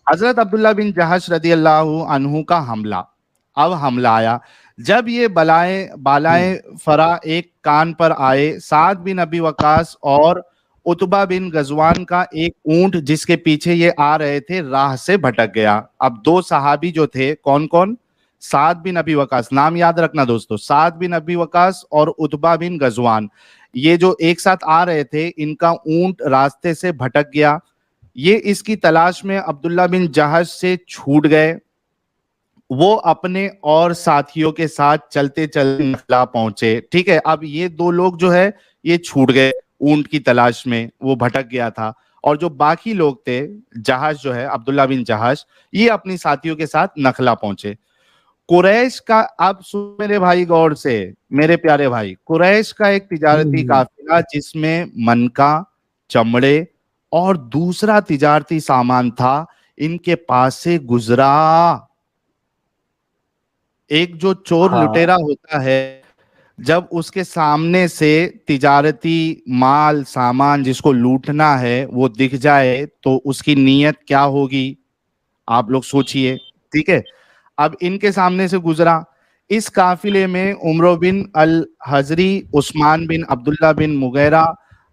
حضرت عبداللہ بن جہش رضی اللہ عنہ کا حملہ. اب حملہ آیا جب یہ بالائے فرا ایک کان پر آئے. سعد بن ابی وقاص اور عتبہ بن غزوان کا ایک اونٹ جس کے پیچھے یہ آ رہے تھے راہ سے بھٹک گیا. اب دو صحابی جو تھے کون کون؟ سعد بن ابی وقاص، نام یاد رکھنا دوستو، سعد بن ابی وقاص اور عتبہ بن غزوان، یہ جو ایک ساتھ آ رہے تھے ان کا اونٹ راستے سے بھٹک گیا. یہ اس کی تلاش میں عبداللہ بن جہش سے چھوٹ گئے. وہ اپنے اور ساتھیوں کے ساتھ چلتے چلتے نخلا پہنچے. ٹھیک ہے، اب یہ دو لوگ جو ہے یہ چھوٹ گئے اونٹ کی تلاش میں، وہ بھٹک گیا تھا. اور جو باقی لوگ تھے، جہش جو ہے عبداللہ بن جہش، یہ اپنی ساتھیوں کے ساتھ نخلا پہنچے. قریش کا، اب سن میرے بھائی غور سے، میرے پیارے بھائی، قریش کا ایک تجارتی قافلہ جس میں منکا، چمڑے اور دوسرا تجارتی سامان تھا ان کے پاس سے گزرا. ایک جو چور لٹیرا ہوتا ہے جب اس کے سامنے سے تجارتی مال سامان جس کو لوٹنا ہے وہ دکھ جائے تو اس کی نیت کیا ہوگی، آپ لوگ سوچئے. ٹھیک ہے، اب ان کے سامنے سے گزرا. اس قافلے میں عمرو بن الحضری، عثمان بن عبداللہ بن مغیرہ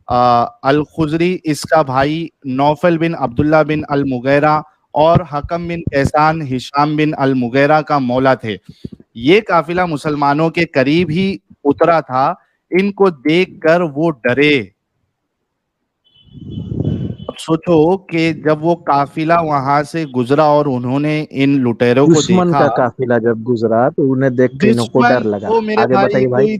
الخزری، اس کا بھائی نوفل بن عبداللہ بن المغیرہ اور حکم بن کیسان ہشام بن المغیرہ کا مولا تھے. یہ قافلہ مسلمانوں کے قریب ہی اترا تھا. ان کو دیکھ کر وہ ڈرے. اب سوچو کہ جب وہ قافلہ وہاں سے گزرا اور انہوں نے ان لٹیروں کو دشمن دیکھا، کا قافلہ جب گزرا تو انہیں دیکھ کے انہوں کو دشمن ڈر لگا. وہ میرے آگے بھائی بتائیے بھائی.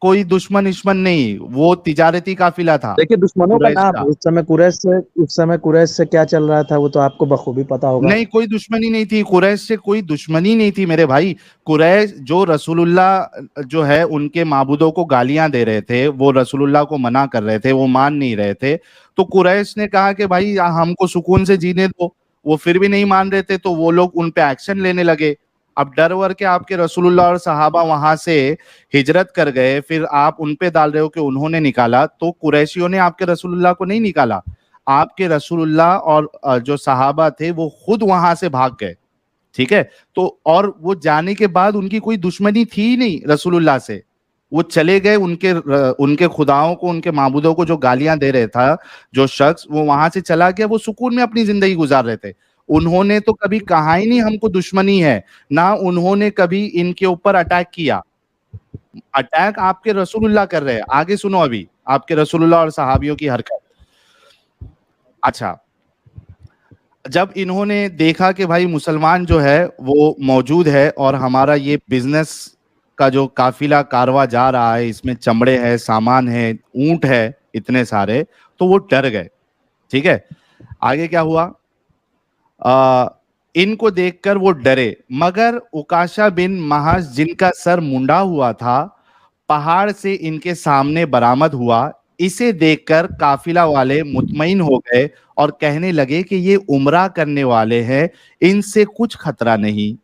کوئی دشمن نہیں، وہ تجارتی قافلہ تھا دیکھیے دشمنوں کا قریش نام کا. اس سمے قریش سے کیا چل رہا تھا وہ تو آپ کو بخوبی پتا ہوگا. نہیں، کوئی دشمنی نہیں تھی قریش سے، کوئی دشمنی نہیں تھی میرے بھائی. قریش جو رسول اللہ جو ہے ان کے معبودوں کو گالیاں دے رہے تھے، وہ رسول اللہ کو منع کر رہے تھے، وہ مان نہیں رہے تھے. تو قریش نے کہا کہ بھائی ہم کو سکون سے جینے دو. وہ پھر بھی نہیں مان رہے تھے تو وہ لوگ ان پہ ایکشن لینے لگے. اب ڈر ور کے آپ کے رسول اللہ اور صحابہ وہاں سے ہجرت کر گئے، پھر آپ ان پہ ڈال رہے ہو کہ انہوں نے نکالا. تو قریشیوں نے آپ کے رسول اللہ کو نہیں نکالا، آپ کے رسول اللہ اور جو صحابہ تھے وہ خود وہاں سے بھاگ گئے. ٹھیک ہے، تو اور وہ جانے کے بعد ان کی کوئی دشمنی تھی نہیں رسول اللہ سے. وہ چلے گئے ان کے خداؤں کو، ان کے معبودوں کو جو گالیاں دے رہے تھا جو شخص، وہ وہاں سے چلا گیا. وہ سکون میں اپنی زندگی گزار رہے تھے. انہوں نے تو کبھی کہا ہی نہیں ہم کو دشمنی ہے، نہ انہوں نے کبھی ان کے اوپر اٹیک کیا. اٹیک آپ کے رسول اللہ کر رہے ہیں. آگے سنو ابھی آپ کے رسول اللہ اور صحابیوں کی حرکت. اچھا، جب انہوں نے دیکھا کہ بھائی مسلمان جو ہے وہ موجود ہے اور ہمارا یہ بزنس کا جو قافلہ کارواں جا رہا ہے اس میں چمڑے ہے، سامان ہے، اونٹ ہے اتنے سارے، تو وہ ڈر گئے. ٹھیک ہے، آگے کیا ہوا؟ ان کو دیکھ کر وہ ڈرے، مگر عکاشہ بن محض جن کا سر منڈا ہوا تھا پہاڑ سے ان کے سامنے برآمد ہوا. اسے دیکھ کر قافلہ والے مطمئن ہو گئے اور کہنے لگے کہ یہ عمرہ کرنے والے ہیں، ان سے کچھ خطرہ نہیں.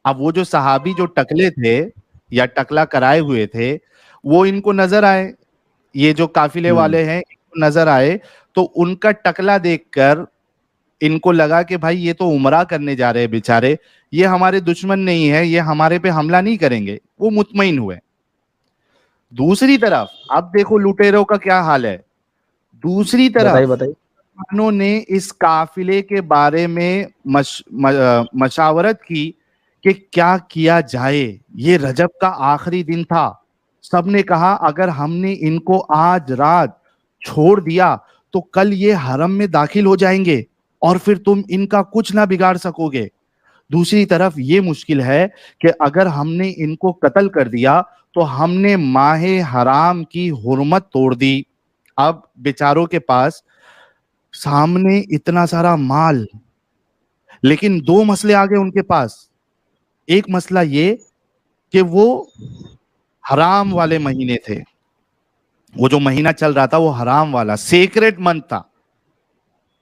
اب وہ جو صحابی جو ٹکلے تھے یا ٹکلا کرائے ہوئے تھے وہ ان کو نظر آئے، یہ جو قافلے والے ہیں ان کو نظر آئے، تو ان کا ٹکلا دیکھ کر ان کو لگا کہ بھائی یہ تو عمرہ کرنے جا رہے ہیں بیچارے، یہ ہمارے دشمن نہیں ہے، یہ ہمارے پہ حملہ نہیں کریں گے. وہ مطمئن ہوئے. دوسری طرف اب دیکھو لٹیروں کا کیا حال ہے. دوسری طرف بتائیے. انہوں نے اس قافلے کے بارے میں مشاورت کی کہ کیا کیا جائے. یہ رجب کا آخری دن تھا. سب نے کہا اگر ہم نے ان کو آج رات چھوڑ دیا تو کل یہ حرم میں داخل ہو جائیں گے اور پھر تم ان کا کچھ نہ بگاڑ سکو گے. دوسری طرف یہ مشکل ہے کہ اگر ہم نے ان کو قتل کر دیا تو ہم نے ماہ حرام کی حرمت توڑ دی. اب بیچاروں کے پاس سامنے اتنا سارا مال، لیکن دو مسئلے آگے ان کے پاس. ایک مسئلہ یہ کہ وہ حرام والے مہینے تھے، وہ جو مہینہ چل رہا تھا وہ حرام والا سیکریٹ منتھ تھا،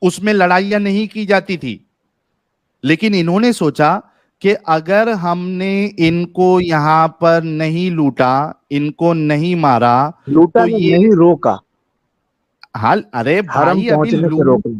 اس میں لڑائیاں نہیں کی جاتی تھی. لیکن انہوں نے سوچا کہ اگر ہم نے ان کو یہاں پر نہیں لوٹا، ان کو نہیں مارا لوٹا تو یہ نہیں روکا، حال. ارے حرم بھائی ابھی پہنچنے سے روک لیں.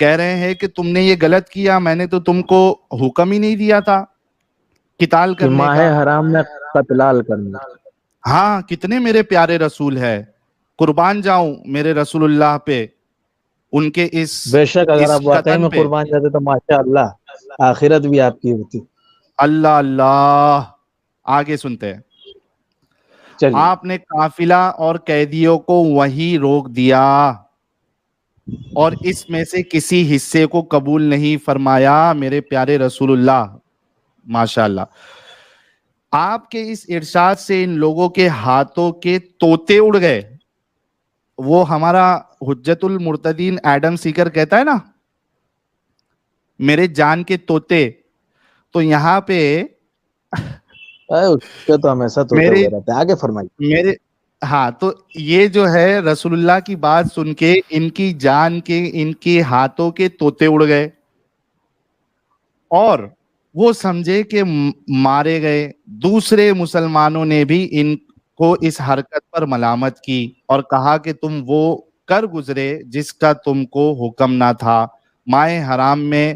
کہہ رہے ہیں کہ تم نے یہ غلط کیا, میں نے تو تم کو حکم ہی نہیں دیا تھا قتال کہ کرنے ماہ کا. حرام میں قتلال کرنا. ہاں, کتنے میرے پیارے رسول ہے, قربان جاؤں میرے رسول اللہ پہ, ان کے بے شک اگر اس آپ واقعی قتل میں پہ. قربان جاتے تو ماشاء اللہ آخرت بھی آپ کی ہوتی. اللہ اللہ. آگے سنتے ہیں. چلیے. آپ نے قافلہ اور قیدیوں کو وہیں روک دیا اور اس میں سے کسی حصے کو قبول نہیں فرمایا میرے پیارے رسول اللہ. ماشاءاللہ. آپ کے اس ارشاد سے ان لوگوں کے ہاتھوں کے طوطے اڑ گئے. وہ ہمارا حجت المرتدین ایڈم سیکر کہتا ہے نا, میرے جان کے طوطے. تو یہاں پہ اس کے تو ہمیشہ توتے میرے اڑے رہتے ہیں. آگے فرمائیے. میرے ہاں, تو یہ جو ہے رسول اللہ کی بات سن کے ان کی جان کے, ان کے ہاتھوں کے طوطے اڑ گئے اور وہ سمجھے کہ مارے گئے. دوسرے مسلمانوں نے بھی ان کو اس حرکت پر ملامت کی اور کہا کہ تم وہ کر گزرے جس کا تم کو حکم نہ تھا, مائے حرام میں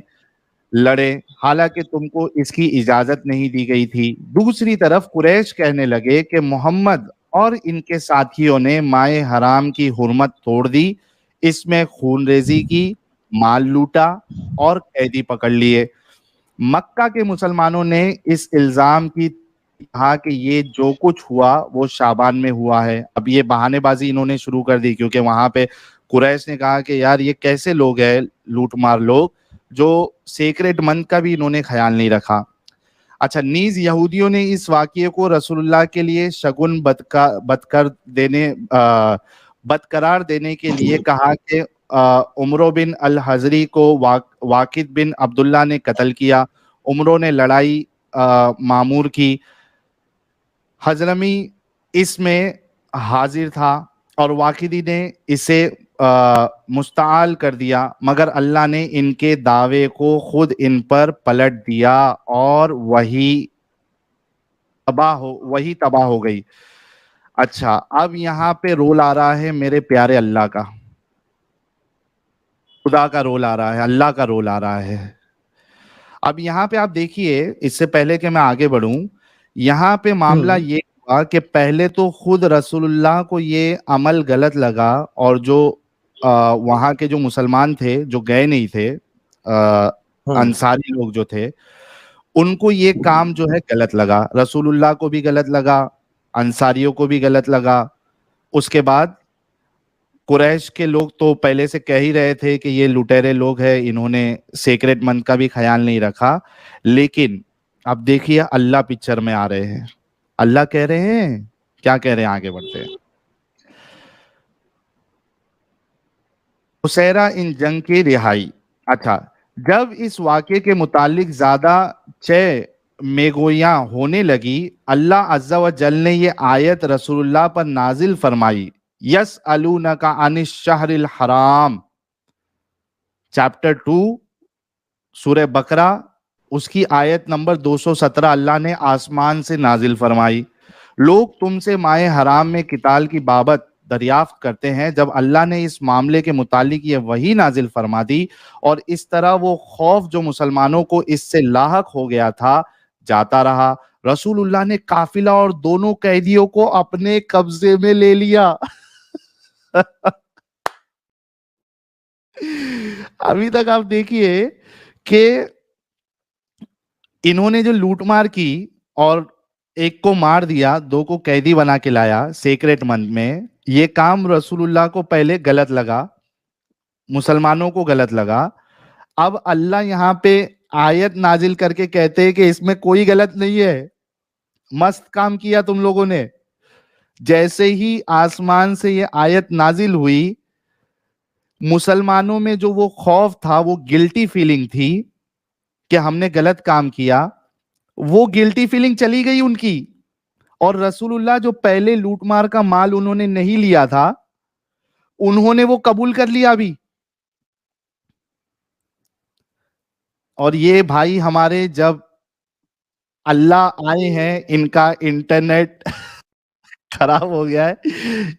لڑے حالانکہ تم کو اس کی اجازت نہیں دی گئی تھی. دوسری طرف قریش کہنے لگے کہ محمد اور ان کے ساتھیوں نے مائے حرام کی حرمت توڑ دی, اس میں خون ریزی کی, مال لوٹا اور قیدی پکڑ لیے. مکہ کے مسلمانوں نے اس الزام کی کہا کہ یہ جو کچھ ہوا وہ شعبان میں ہوا ہے. اب یہ بہانے بازی انہوں نے شروع کر دی, کیونکہ وہاں پہ قریش نے کہا کہ یار یہ کیسے لوگ ہیں لوٹ مار لوگ جو سیکریٹ منتھ کا بھی انہوں نے خیال نہیں رکھا. اچھا, نیز یہودیوں نے اس واقعے کو رسول اللہ کے لیے شگن بدقرار دینے کے لیے کہا کہ عمرو بن الحضری کو واقد بن عبداللہ نے قتل کیا. عمرو نے لڑائی معمور کی. حضرمی اس میں حاضر تھا اور واقدی نے اسے مستعال کر دیا, مگر اللہ نے ان کے دعوے کو خود ان پر پلٹ دیا اور وہی تباہ ہو گئی. اچھا, اب یہاں پہ رول آ رہا ہے میرے پیارے اللہ کا, خدا کا رول آ رہا ہے, اللہ کا رول آ رہا ہے. اب یہاں پہ آپ دیکھیے, اس سے پہلے کہ میں آگے بڑھوں, یہاں پہ معاملہ یہ ہوا کہ پہلے تو خود رسول اللہ کو یہ عمل غلط لگا اور جو وہاں کے جو مسلمان تھے جو گئے نہیں تھے, انصاری لوگ جو تھے, ان کو یہ کام جو ہے غلط لگا. رسول اللہ کو بھی غلط لگا, انصاریوں کو بھی غلط لگا. اس کے بعد قریش کے لوگ تو پہلے سے کہہ ہی رہے تھے کہ یہ لٹیرے لوگ ہیں, انہوں نے سیکریٹ منتھ کا بھی خیال نہیں رکھا. لیکن اب دیکھیے اللہ پکچر میں آ رہے ہیں. اللہ کہہ رہے ہیں, کیا کہہ رہے ہیں, آگے بڑھتے ہیں. حسیرہ ان جنگ کی رہائی. اچھا, جب اس واقعے کے متعلق زیادہ میگویاں ہونے لگی, اللہ عز و جل نے یہ آیت رسول اللہ پر نازل فرمائی, یسألونک عن الشہر الحرام, چیپٹر 2 سورہ بقرہ, اس کی آیت نمبر 217 اللہ نے آسمان سے نازل فرمائی. لوگ تم سے مائے حرام میں قتال کی بابت دریافت کرتے ہیں. جب اللہ نے اس معاملے کے متعلق یہ وحی نازل فرما دی اور اس طرح وہ خوف جو مسلمانوں کو اس سے لاحق ہو گیا تھا جاتا رہا, رسول اللہ نے قافلہ اور دونوں قیدیوں کو اپنے قبضے میں لے لیا. ابھی تک آپ دیکھیے کہ انہوں نے جو لوٹ مار کی اور ایک کو مار دیا, دو کو قیدی بنا کے لایا سیکریٹ منتھ میں, یہ کام رسول اللہ کو پہلے غلط لگا, مسلمانوں کو غلط لگا. اب اللہ یہاں پہ آیت نازل کر کے کہتے ہیں کہ اس میں کوئی غلط نہیں ہے, مست کام کیا تم لوگوں نے. جیسے ہی آسمان سے یہ آیت نازل ہوئی, مسلمانوں میں جو وہ خوف تھا, وہ گلٹی فیلنگ تھی کہ ہم نے غلط کام کیا, وہ گلٹی فیلنگ چلی گئی ان کی. اور رسول اللہ جو پہلے لوٹ مار کا مال انہوں نے نہیں لیا تھا, انہوں نے وہ قبول کر لیا ابھی. اور یہ بھائی ہمارے جب اللہ آئے ہیں, ان کا انٹرنیٹ خراب ہو گیا ہے,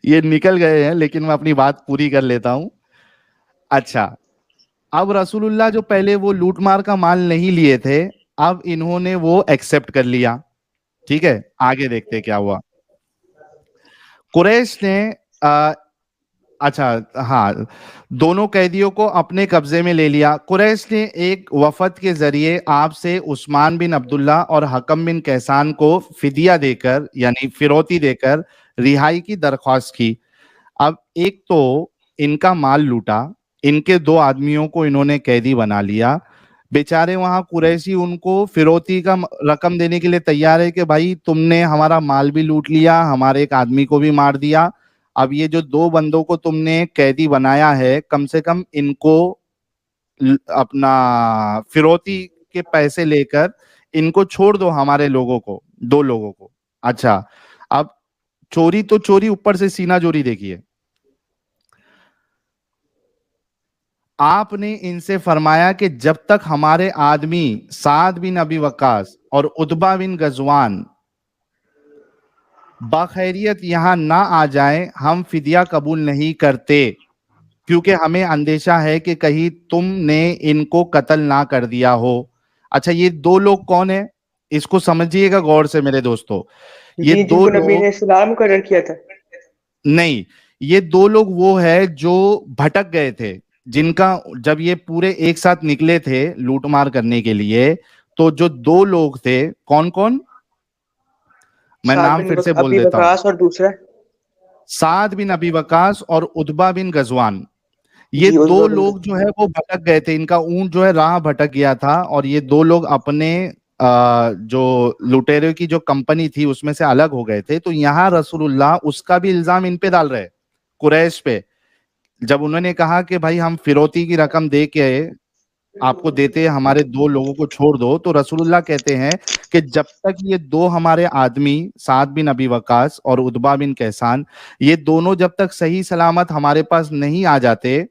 یہ نکل گئے ہیں, لیکن میں اپنی بات پوری کر لیتا ہوں. اچھا, اب رسول اللہ جو پہلے وہ لوٹ مار کا مال نہیں لیے تھے اب انہوں نے وہ ایکسپٹ کر لیا. ٹھیک ہے, آگے دیکھتے کیا ہوا. قریش نے اچھا ہاں, دونوں قیدیوں کو اپنے قبضے میں لے لیا. قریش نے ایک وفد کے ذریعے آپ سے عثمان بن عبداللہ اور حکم بن کیسان کو فدیہ دے کر یعنی فروتی دے کر رہائی کی درخواست کی. اب ایک تو ان کا مال لوٹا, ان کے 2 آدمیوں کو انہوں نے قیدی بنا لیا. بیچارے وہاں قریشی ان کو فروتی کا رقم دینے کے لیے تیار ہے کہ بھائی تم نے ہمارا مال بھی لوٹ لیا, ہمارے ایک آدمی کو بھی مار دیا, اب یہ جو 2 بندوں کو تم نے قیدی بنایا ہے کم سے کم ان کو اپنا فروتی کے پیسے لے کر ان کو چھوڑ دو, ہمارے لوگوں کو, 2 لوگوں کو. اچھا, اب چوری تو چوری, اوپر سے سینہ چوری دیکھیے. آپ نے ان سے فرمایا کہ جب تک ہمارے آدمی سعد بن ابی وقاص اور عتبہ بن غزوان بخیریت یہاں نہ آ جائیں ہم فدیہ قبول نہیں کرتے, کیونکہ ہمیں اندیشہ ہے کہ کہیں تم نے ان کو قتل نہ کر دیا ہو. اچھا, یہ 2 لوگ کون ہیں, اس کو سمجھیے گا غور سے میرے دوستو. یہ جی، جن 2 کو نبی لوگ نے سلام قرر کیا تھا. نہیں, یہ 2 لوگ وہ ہے جو بھٹک گئے تھے, جن کا جب یہ پورے ایک ساتھ نکلے تھے لوٹ مار کرنے کے لیے, تو جو 2 لوگ تھے کون کون, میں سعد نام بن پھر سے بول ابی دیتا ہوں. وقاص اور دوسرا سعد بن ابی وقاص اور عتبہ بن غزوان, یہ جی 2 عتبہ بن لوگ جو ہے وہ بھٹک گئے تھے, ان کا اونٹ جو ہے راہ بھٹک گیا تھا, اور یہ 2 لوگ اپنے جو لٹیرے کی جو کمپنی تھی اس میں سے الگ ہو گئے تھے. تو یہاں رسول اللہ اس کا بھی الزام ان پہ ڈال رہے, قریش پہ. جب انہوں نے کہا کہ بھائی ہم فروتی کی رقم دے کے آپ کو دیتے, ہمارے 2 لوگوں کو چھوڑ دو, تو رسول اللہ کہتے ہیں کہ جب تک یہ 2 ہمارے آدمی سعد بن ابی وقاص اور عتبہ بن کیسان یہ دونوں جب تک صحیح سلامت ہمارے پاس نہیں آ جاتے,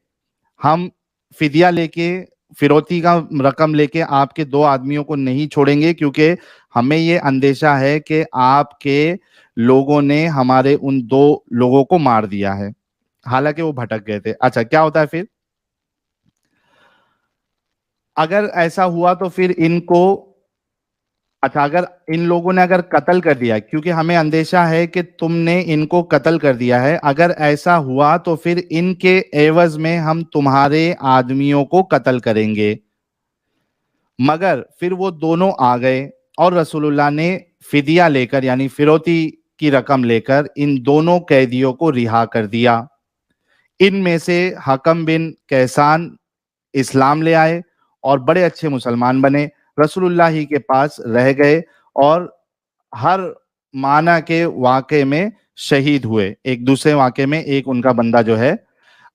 ہم فدیہ لے کے فروتی کا رقم لے کے آپ کے 2 آدمیوں کو نہیں چھوڑیں گے, کیونکہ ہمیں یہ اندیشہ ہے کہ آپ کے لوگوں نے ہمارے ان 2 لوگوں کو مار دیا ہے, حالانکہ وہ بھٹک گئے تھے. اچھا, کیا ہوتا ہے پھر, اگر ایسا ہوا تو پھر ان کو, اچھا اگر ان لوگوں نے اگر قتل کر دیا, کیونکہ ہمیں اندیشہ ہے کہ تم نے ان کو قتل کر دیا ہے, اگر ایسا ہوا تو پھر ان کے عوض میں ہم تمہارے آدمیوں کو قتل کریں گے. مگر پھر وہ دونوں آ گئے اور رسول اللہ نے فدیہ لے کر یعنی فروتی کی رقم لے کر ان دونوں قیدیوں کو رہا کر دیا. ان میں سے حکم بن کیسان اسلام لے آئے اور بڑے اچھے مسلمان بنے, رسول اللہ ہی کے پاس رہ گئے اور ہر معنی کے واقعے میں شہید ہوئے. ایک دوسرے واقعے میں ایک ان کا بندہ جو ہے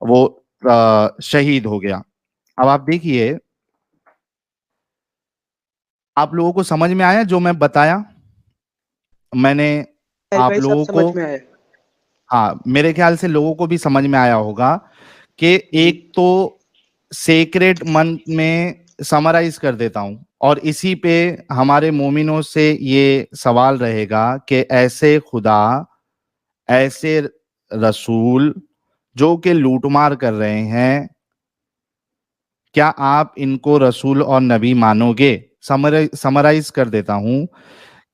وہ شہید ہو گیا. اب آپ دیکھیے, آپ لوگوں کو سمجھ میں آیا جو میں بتایا, میں نے آپ بھائی صاحب لوگوں کو, سمجھ میں آیا. ہاں میرے خیال سے لوگوں کو بھی سمجھ میں آیا ہوگا کہ جی ایک تو سیکریٹ منتھ میں سمرائز کر دیتا ہوں, اور اسی پہ ہمارے مومنوں سے یہ سوال رہے گا کہ ایسے خدا, ایسے رسول جو کہ لوٹ مار کر رہے ہیں, کیا آپ ان کو رسول اور نبی مانو گے؟ سمرائز کر دیتا ہوں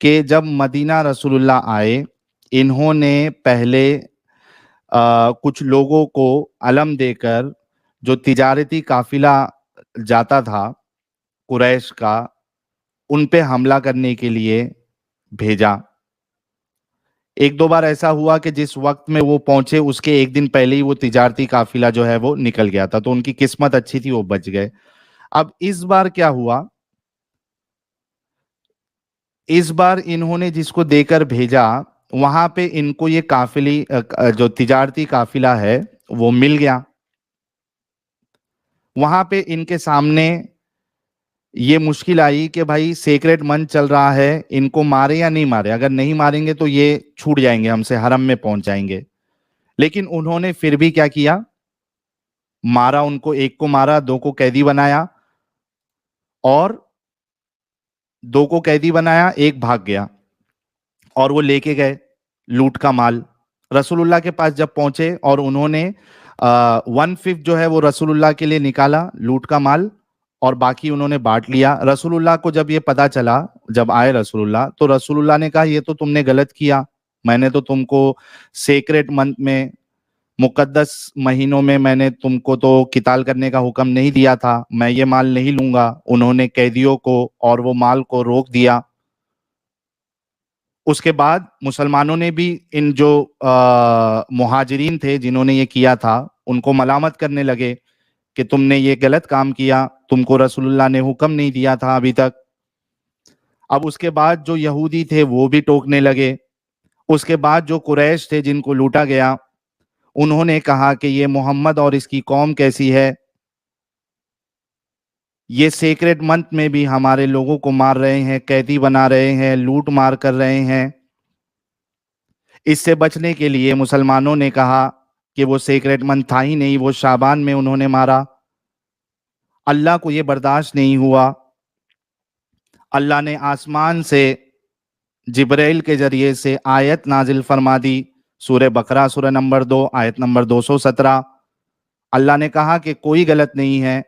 کہ جب مدینہ رسول اللہ آئے, انہوں نے پہلے کچھ لوگوں کو علم دے کر جو تجارتی قافلہ جاتا تھا قریش کا, ان پہ حملہ کرنے کے لیے بھیجا. 1-2 بار ایسا ہوا کہ جس وقت میں وہ پہنچے اس کے 1 دن پہلے ہی وہ تجارتی قافلہ جو ہے وہ نکل گیا تھا, تو ان کی قسمت اچھی تھی, وہ بچ گئے. اب اس بار کیا ہوا, اس بار انہوں نے جس کو دے کر بھیجا وہاں پہ ان کو یہ قافلی جو تجارتی قافلہ ہے وہ مل گیا. وہاں پہ ان کے سامنے یہ مشکل آئی کہ بھائی سیکریٹ منتھ چل رہا ہے, ان کو مارے یا نہیں مارے, اگر نہیں ماریں گے تو یہ چھوٹ جائیں گے ہم سے, حرم میں پہنچ جائیں گے. لیکن انہوں نے پھر بھی کیا کیا, مارا ان کو, 1 کو مارا, 2 کو قیدی بنایا, اور 2 کو قیدی بنایا, 1 بھاگ گیا اور وہ لے کے گئے لوٹ کا مال. رسول اللہ کے پاس جب پہنچے اور انہوں نے 1/5 جو ہے وہ رسول اللہ کے لیے نکالا لوٹ کا مال اور باقی انہوں نے بانٹ لیا. رسول اللہ کو جب یہ پتا چلا, جب آئے رسول اللہ, تو رسول اللہ نے کہا یہ تو تم نے غلط کیا, میں نے تو تم کو سیکریٹ منتھ میں, مقدس مہینوں میں نے تم کو تو قتال کرنے کا حکم نہیں دیا تھا, میں یہ مال نہیں لوں گا. انہوں نے قیدیوں کو اور وہ مال کو روک دیا. اس کے بعد مسلمانوں نے بھی ان جو مہاجرین تھے جنہوں نے یہ کیا تھا ان کو ملامت کرنے لگے کہ تم نے یہ غلط کام کیا, تم کو رسول اللہ نے حکم نہیں دیا تھا ابھی تک. اب اس کے بعد جو یہودی تھے وہ بھی ٹوکنے لگے. اس کے بعد جو قریش تھے جن کو لوٹا گیا, انہوں نے کہا کہ یہ محمد اور اس کی قوم کیسی ہے, یہ سیکریٹ منتھ میں بھی ہمارے لوگوں کو مار رہے ہیں, قیدی بنا رہے ہیں, لوٹ مار کر رہے ہیں. اس سے بچنے کے لیے مسلمانوں نے کہا کہ وہ سیکریٹ منتھ تھا ہی نہیں, وہ شعبان میں انہوں نے مارا. اللہ کو یہ برداشت نہیں ہوا. اللہ نے آسمان سے جبرائیل کے ذریعے سے آیت نازل فرما دی, سورہ بقرہ سورہ نمبر 2 آیت نمبر 217. اللہ نے کہا کہ کوئی غلط نہیں ہے,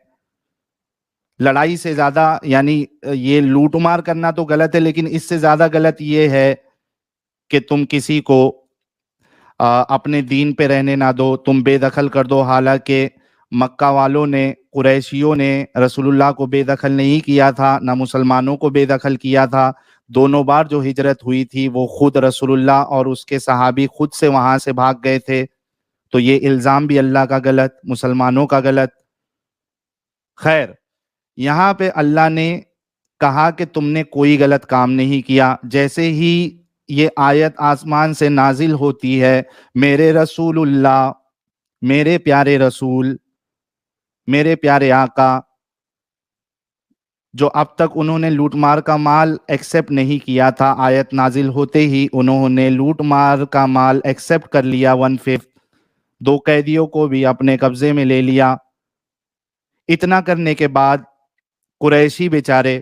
لڑائی سے زیادہ, یعنی یہ لوٹ مار کرنا تو غلط ہے, لیکن اس سے زیادہ غلط یہ ہے کہ تم کسی کو اپنے دین پہ رہنے نہ دو, تم بے دخل کر دو. حالانکہ مکہ والوں نے, قریشیوں نے رسول اللہ کو بے دخل نہیں کیا تھا, نہ مسلمانوں کو بے دخل کیا تھا. دونوں بار جو ہجرت ہوئی تھی وہ خود رسول اللہ اور اس کے صحابی خود سے وہاں سے بھاگ گئے تھے. تو یہ الزام بھی اللہ کا غلط, مسلمانوں کا غلط. خیر, یہاں پہ اللہ نے کہا کہ تم نے کوئی غلط کام نہیں کیا. جیسے ہی یہ آیت آسمان سے نازل ہوتی ہے, میرے رسول اللہ, میرے پیارے رسول, میرے پیارے آقا, جو اب تک انہوں نے لوٹ مار کا مال ایکسیپٹ نہیں کیا تھا, آیت نازل ہوتے ہی انہوں نے لوٹ مار کا مال ایکسیپٹ کر لیا. 1/5 2 قیدیوں کو بھی اپنے قبضے میں لے لیا. اتنا کرنے کے بعد قریشی بیچارے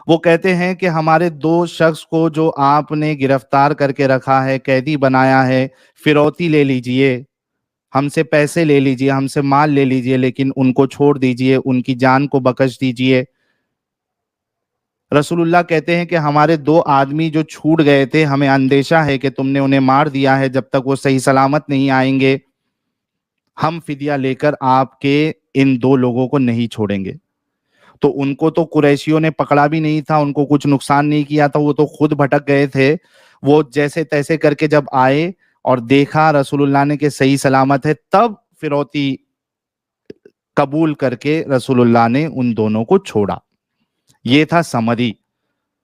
وہ کہتے ہیں کہ ہمارے 2 شخص کو جو آپ نے گرفتار کر کے رکھا ہے, قیدی بنایا ہے, فروتی لے لیجئے, ہم سے پیسے لے لیجئے, ہم سے مال لے لیجئے, لیکن ان کو چھوڑ دیجئے, ان کی جان کو بخش دیجئے. رسول اللہ کہتے ہیں کہ ہمارے 2 آدمی جو چھوٹ گئے تھے, ہمیں اندیشہ ہے کہ تم نے انہیں مار دیا ہے, جب تک وہ صحیح سلامت نہیں آئیں گے ہم فدیہ لے کر آپ کے ان 2 لوگوں کو نہیں چھوڑیں گے. تو ان کو تو قریشیوں نے پکڑا بھی نہیں تھا, ان کو کچھ نقصان نہیں کیا تھا, وہ تو خود بھٹک گئے تھے. وہ جیسے تیسے کر کے جب آئے اور دیکھا رسول اللہ نے کہ صحیح سلامت ہے, تب فروتی قبول کر کے رسول اللہ نے ان دونوں کو چھوڑا. یہ تھا سمری.